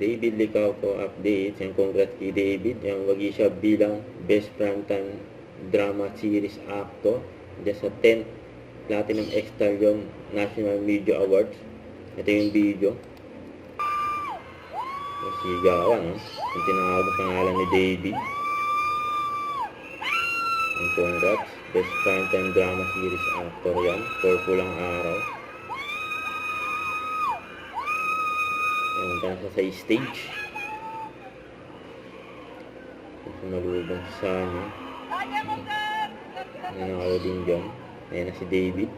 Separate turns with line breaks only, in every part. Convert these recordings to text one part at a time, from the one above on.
David Licauco updates, and congrats kay David. Yung wagi siya bilang Best Primetime Drama Series Actor just sa 10th Platinum X-Stallion National Media Awards. Ito yung video. Yung sigawan, no? Yung tinawag ang pangalan ni David. And congrats, Best Primetime Drama Series Actor yan for pulang araw. Punta na sa stage. Sumalubong sa ano. Nanalo din dyan. Ayan na si David.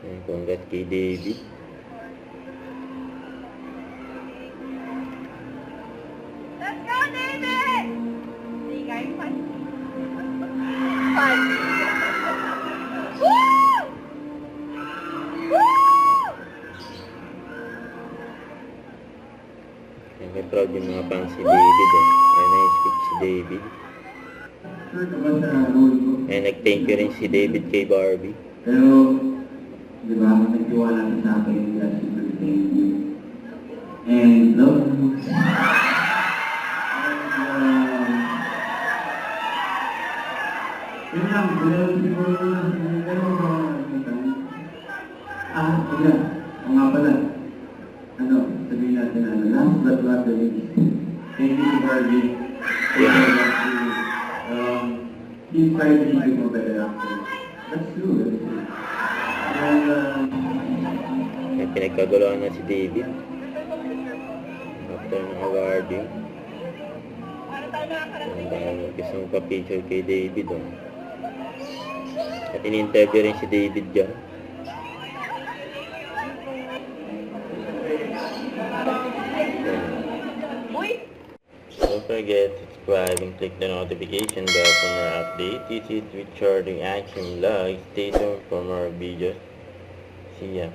Ayan, congrats kay David.
Let's go, David! Hindi kayo pa.
May proud yung mga fans si David eh. Ayan na yung speech si David. Ayan, nag-thank you rin si David kay Barbie.
Pero, di ba, nagtiwala ka sa akin, super thank you. And love you. Yun lang, siguro yeah, o nga pala, sabihin natin last but not the least, thank you to Barbie. He inspired me to become a better actor. That's true.
May pinagkaguluhan na si David after ng awarding. Gusto mong pa-picture kay David, oh. At in-interview rin si David dyan. Don't forget to subscribe and click the notification bell for more updates. This is Richard Reaction Vlog. Stay tuned for more videos. See ya.